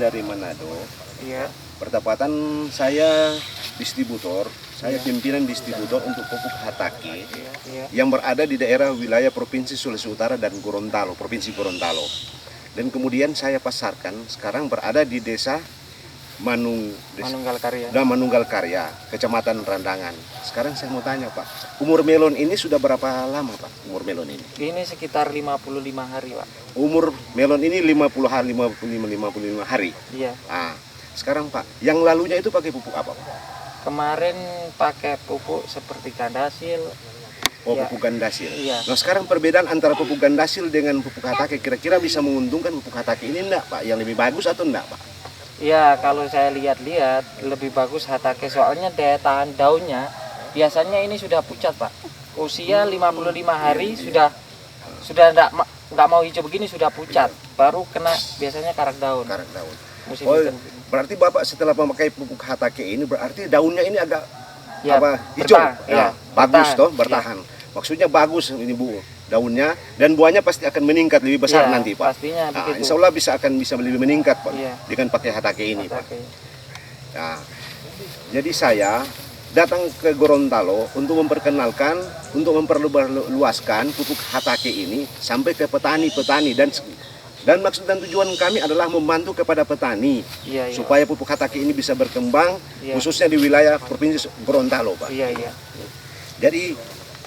dari Manado. Iya. Bertepatan saya distributor, saya Iya. pimpinan distributor untuk pupuk Hatake Iya. yang berada di daerah wilayah Provinsi Sulawesi Utara dan Gorontalo, Provinsi Gorontalo. Dan kemudian saya pasarkan sekarang berada di desa Manunggal Karya. Manunggal Karya, Kecamatan Randangan. Sekarang saya mau tanya Pak, umur melon ini sudah berapa lama Pak? Umur melon ini? Ini sekitar 55 hari, Pak. Umur melon ini 50 hari, 55 hari. Iya. Nah, sekarang Pak, yang lalunya itu pakai pupuk apa Pak? Kemarin pakai pupuk seperti Gandasil. Oh, Ya. pupuk Gandasil. Iya. Nah, sekarang perbedaan antara pupuk Gandasil dengan pupuk Hatake kira-kira bisa menguntungkan pupuk Hatake ini enggak Pak? Yang lebih bagus atau enggak Pak? Ya, kalau saya lihat-lihat lebih bagus Hatake, soalnya daya tahan daunnya biasanya ini sudah pucat, Pak. Usia 55 hari sudah enggak mau hijau begini, sudah pucat. Baru kena biasanya karak daun. Karak daun. Musim Oh, hujan. berarti Bapak setelah memakai pupuk Hatake ini berarti daunnya ini agak Ya, hijau. bertahan, Ya, ya, bagus bertahan. toh, bertahan. Maksudnya bagus ini Bu, daunnya dan buahnya pasti akan meningkat lebih besar Ya, nanti Pak. pastinya Nah, begitu. insya Allah bisa lebih meningkat Pak Iya. dengan pakai Hatake ini Pak. Hatake. Nah, jadi saya datang ke Gorontalo untuk memperkenalkan, untuk memperluaskan pupuk Hatake ini sampai ke petani-petani dan maksud dan tujuan kami adalah membantu kepada petani Iya, iya. supaya pupuk Hatake ini bisa berkembang Iya. khususnya di wilayah Provinsi Gorontalo Pak. Iya, iya. Jadi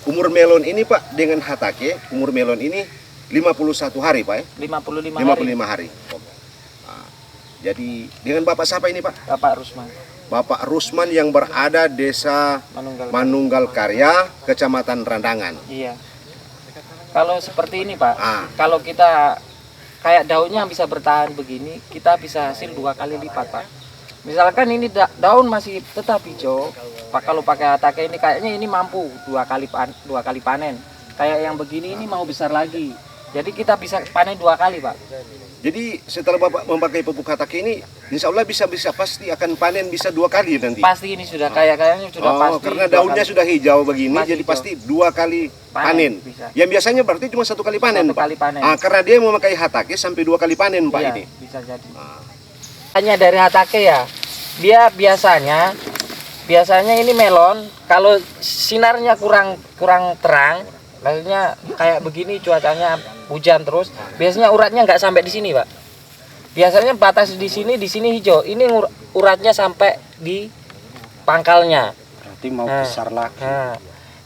umur melon ini Pak dengan Hatake, umur melon ini 51 hari Pak ya? 55 hari. 55 hari. Nah, jadi dengan Bapak siapa ini Pak? Bapak Rusman. Bapak Rusman yang berada desa Manunggal Karya, Kecamatan Randangan. Iya. Kalau seperti ini, Pak, Ah. kalau kita kayak daunnya bisa bertahan begini, kita bisa hasil 2 kali lipat, Pak. Misalkan ini daun masih tetap hijau, Pak, kalau pakai Hatake ini kayaknya ini mampu 2 kali panen. Kayak yang begini ini mau besar lagi. Jadi kita bisa panen 2 kali, Pak. Jadi setelah Bapak memakai pupuk Hatake ini, insya Allah bisa pasti akan panen bisa 2 kali nanti. Pasti ini sudah kayaknya sudah pasti. Karena 2 daunnya kali. sudah hijau begini, Masih jadi hijau. pasti 2 kali panen. Bisa. Yang biasanya berarti cuma 1 kali panen, 1 Pak. kali panen. Ah, karena dia memakai Hatake sampai 2 kali panen, Pak Iya, ini. bisa jadi. Ah. Hanya dari Hatake ya. Dia biasanya ini melon kalau sinarnya kurang terang, maksudnya kayak begini cuacanya hujan terus, biasanya uratnya nggak sampai di sini, Pak. Biasanya batas di sini hijau. Ini uratnya sampai di pangkalnya. Berarti mau Nah, besar lagi. Nah,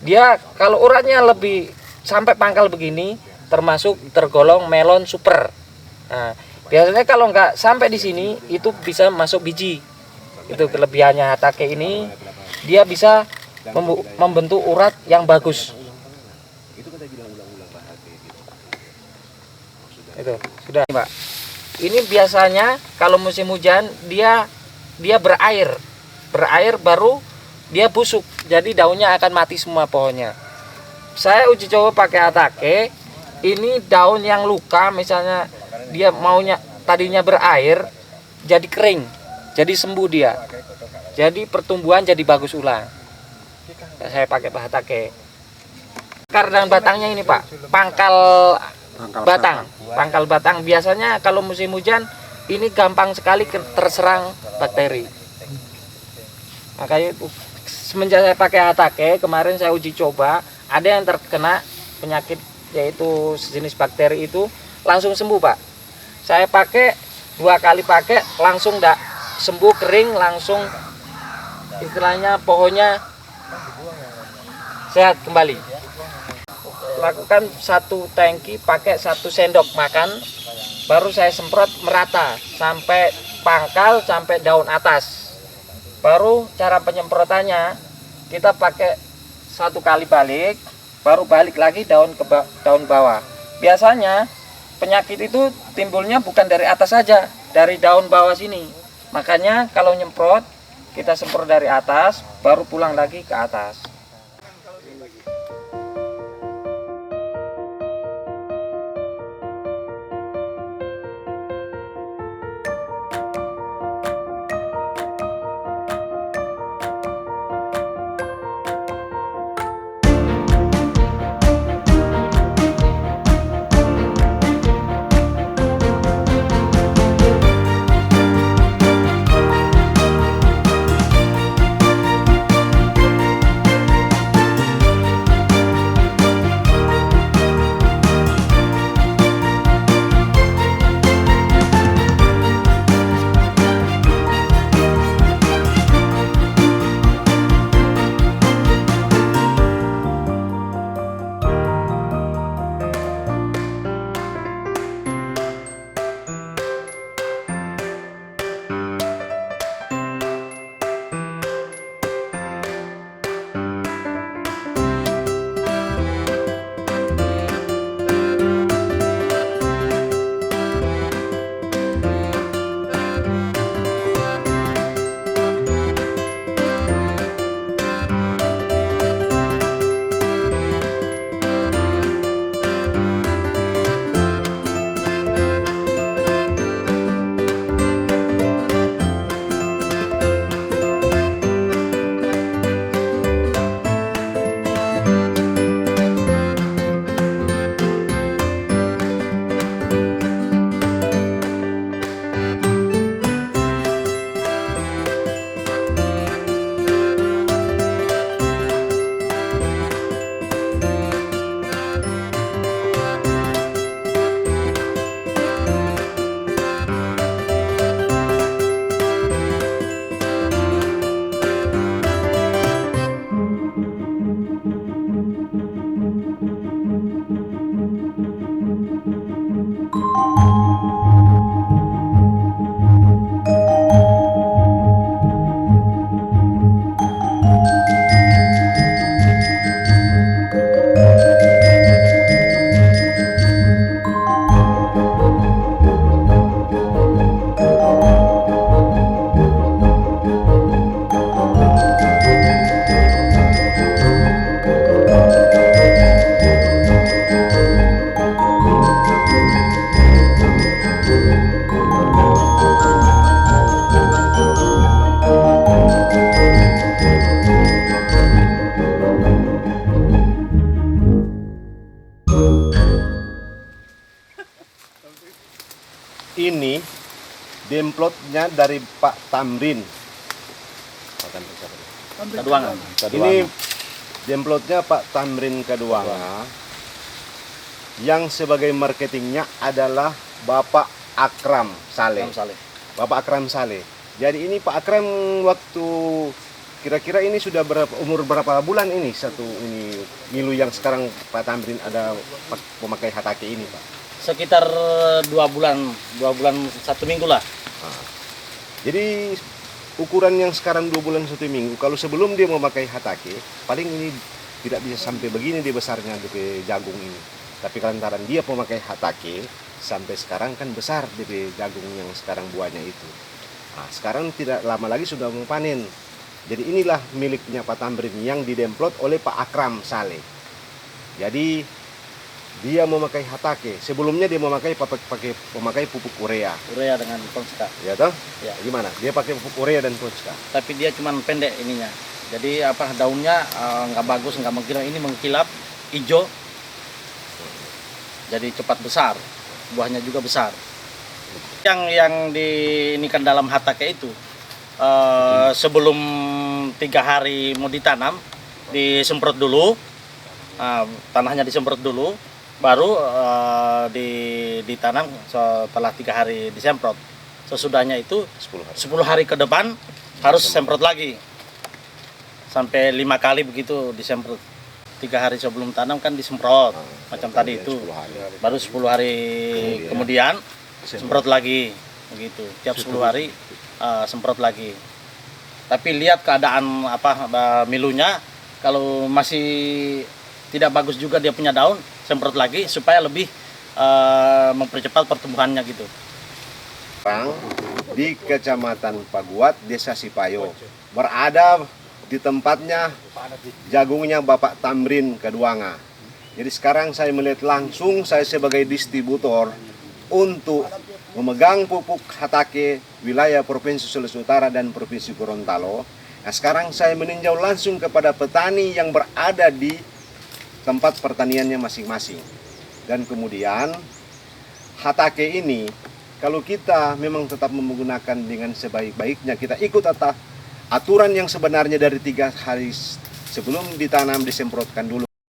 dia kalau uratnya lebih sampai pangkal begini termasuk tergolong melon super. Nah, biasanya kalau nggak sampai di sini itu bisa masuk biji. Itu kelebihannya Hatake ini, dia bisa membentuk urat yang bagus. Itu sudah, Pak. Ini biasanya kalau musim hujan dia berair baru dia busuk, jadi daunnya akan mati semua pohonnya. Saya uji coba pakai Hatake, ini daun yang luka misalnya dia maunya tadinya berair jadi kering, jadi sembuh dia, jadi pertumbuhan jadi bagus ulang. Saya pakai Hatake. Akar dan batangnya ini Pak, pangkal batang biasanya kalau musim hujan ini gampang sekali terserang bakteri. Makanya semenjak saya pakai Hatake, kemarin saya uji coba, ada yang terkena penyakit yaitu sejenis bakteri itu langsung sembuh, Pak. Saya pakai 2 kali pakai langsung sembuh, kering, langsung istilahnya pohonnya sehat kembali. Lakukan 1 tangki pakai 1 sendok makan, baru saya semprot merata sampai pangkal sampai daun atas. Baru cara penyemprotannya kita pakai 1 kali balik, baru balik lagi daun bawah. Biasanya penyakit itu timbulnya bukan dari atas saja, dari daun bawah sini. Makanya kalau nyemprot kita semprot dari atas, baru pulang lagi ke atas. demplotnya dari Pak Tamrin. Kaduangan. Ini demplotnya Pak Tamrin Kaduanga. Yang sebagai marketingnya adalah Bapak Akram Saleh. Bapak Akram Saleh. Jadi ini Pak Akram waktu kira-kira ini sudah umur berapa bulan ini milu yang sekarang Pak Tamrin ada pemakai hatake ini, Pak? Sekitar 2 bulan 1 minggu lah. Nah, jadi ukuran yang sekarang 2 bulan 1 minggu, kalau sebelum dia memakai hatake, paling ini tidak bisa sampai begini dia besarnya DP jagung ini. Tapi lantaran dia pemakai hatake, sampai sekarang kan besar DP jagung yang sekarang buahnya itu. Nah, sekarang tidak lama lagi sudah mau panen. Jadi inilah miliknya Pak Tamrin yang didemplot oleh Pak Akram Saleh. Jadi dia memakai hatake. Sebelumnya dia memakai pupuk urea. Urea dengan Ponska. Ya toh? Ya. Gimana? Dia pakai pupuk urea dan Ponska. Tapi dia cuma pendek ininya. Jadi daunnya nggak bagus, nggak mengkilap. Ini mengkilap, hijau. Jadi cepat besar. Buahnya juga besar. Yang diinikan dalam hatake itu sebelum 3 hari mau ditanam disemprot dulu, tanahnya disemprot dulu, baru ditanam setelah 3 hari disemprot. Sesudahnya itu 10 hari ke depan harus semprot lagi sampai 5 kali begitu disemprot. 3 hari sebelum tanam kan disemprot macam tadi itu, baru 10 hari kemudian semprot lagi begitu, tiap 10 hari semprot lagi. Tapi lihat keadaan milunya, kalau masih tidak bagus juga dia punya daun, semprot lagi supaya lebih mempercepat pertumbuhannya gitu. Di Kecamatan Paguat, Desa Sipayo, berada di tempatnya jagungnya Bapak Tamrin Kaduanga. Jadi sekarang saya melihat langsung, saya sebagai distributor untuk memegang pupuk hatake wilayah Provinsi Sulawesi Utara dan Provinsi Gorontalo. Nah, sekarang saya meninjau langsung kepada petani yang berada di tempat pertaniannya masing-masing. Dan kemudian hatake ini, kalau kita memang tetap menggunakan dengan sebaik-baiknya, kita ikut atas aturan yang sebenarnya dari 3 hari sebelum ditanam disemprotkan dulu